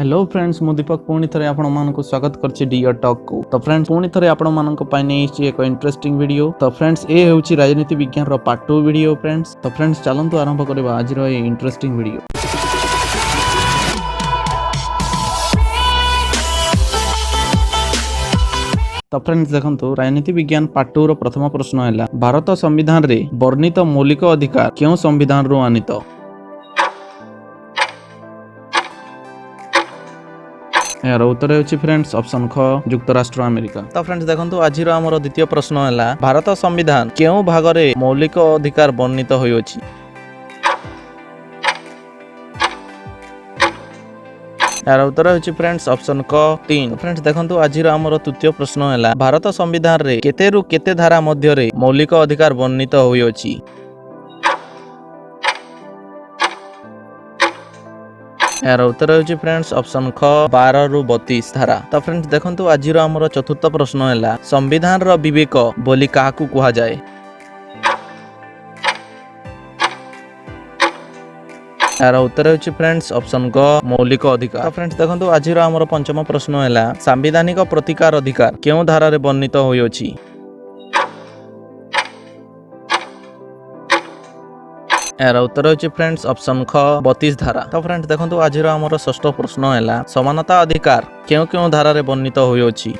Hello friends मु दीपक पुणी थे आपण स्वागत करछि डियर टॉक को। तो फ्रेंड्स पुणी थे आपण एक इंटरेस्टिंग वीडियो। तो फ्रेंड्स ए होछि राजनीति विज्ञान रो पार्ट 2 वीडियो फ्रेंड्स। तो फ्रेंड्स चलंतु आरंभ करबा आज रो इंटरेस्टिंग वीडियो। तो फ्रेंड्स देखंतु राजनीति विज्ञान पार्ट 2 रो प्रथम प्रश्न हैला भारत संविधान रे वर्णित मौलिक अधिकार केउ संविधान रो आनित। यार उत्तर होछि फ्रेंड्स ऑप्शन ख युक्तराष्ट्र अमेरिका। तो फ्रेंड्स देखंतु आज रो हमर द्वितीय प्रश्न हैला भारत संविधान केउ भाग रे मौलिक अधिकार वर्णित होय अछि। यार उत्तर होछि फ्रेंड्स ऑप्शन क 3। फ्रेंड्स देखंतु आज रो हमर तृतीय प्रश्न हैला भारत संविधान रे केते रु केते धारा मध्य रे मौलिक अधिकार वर्णित होय अछि। यार उत्तर होछि फ्रेंड्स ऑप्शन ख 12 रु 32 धारा। तो फ्रेंड्स देखंतु आज रो हमर चतुर्थ प्रश्न हैला संविधान रो विवेक बोली काहाकू कुहा जाय। यार उत्तर होछि फ्रेंड्स ऑप्शन ग मौलिक अधिकार। तो फ्रेंड्स देखंतु आज रो हमर पंचम प्रश्न हैला संवैधानिक प्रतिकार अधिकार केउ धारा रे वर्णित होय अछि। यार उत्तर होछि फ्रेंड्स ऑप्शन ख 32 धारा। तो फ्रेंड्स देखंतु आज रो हमर षष्ठ प्रश्न हैला समानता अधिकार केउ केउ धारा रे वर्णित होय अछि।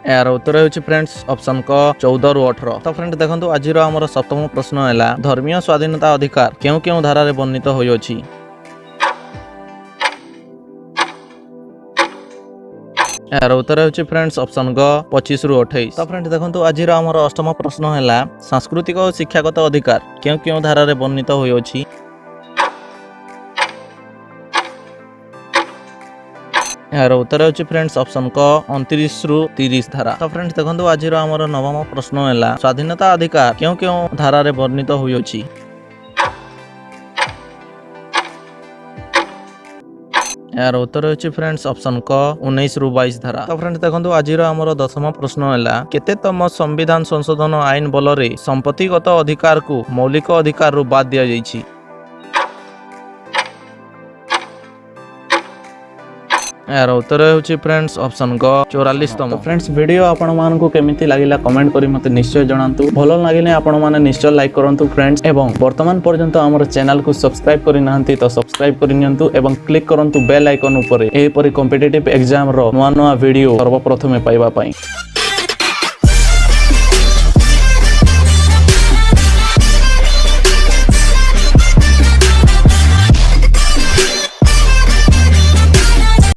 यार उत्तर होछि फ्रेंड्स ऑप्शन क 14 रु 18। तो फ्रेंड्स देखंतु आज रो हमर सप्तम प्रश्न हैला धर्मीय स्वाधीनता अधिकार केउ केउ धारा रे वर्णित होय अछि। यार उत्तर होछि फ्रेंड्स ऑप्शन ग 25 रु 28। तो फ्रेंड्स देखंतु आज रो हमर अष्टम प्रश्न हैला सांस्कृतिक और शिक्षागत अधिकार केउ केउ धारा रे वर्णित होय अछि। यार उत्तर होछि फ्रेंड्स ऑप्शन क 29 रु 30 धारा। तो फ्रेंड्स देखंतु आज रो हमर नवम प्रश्न हैला स्वाधीनता अधिकार केउ केउ धारा रे वर्णित होय अछि। यार उत्तर होछि फ्रेंड्स ऑप्शन क 19 रु 22 धारा। तो फ्रेंड्स देखंतु आज रो हमर दशम प्रश्न हैला केतेतम संविधान संशोधन आईन बल रे संपत्तिगत अधिकार को मौलिक अधिकार रु बाद दिया जायछि। यार उत्तर होछि फ्रेंड्स ऑप्शन क 44तम। फ्रेंड्स वीडियो आपण मानकु केमिति लागिला कमेंट करी मते निश्चय जणांतु। भलो लागिले आपण माने निश्चय लाइक करंतु फ्रेंड्स एवं वर्तमान पर्यंत हमर चैनल को सब्सक्राइब करि नाहंती तो सब्सक्राइब करि नियंतु एवं क्लिक करंतु बेल आइकन ऊपर एपरि कॉम्पिटिटिव एग्जाम रो नवा नवा वीडियो सर्वप्रथमे पाइबा पई।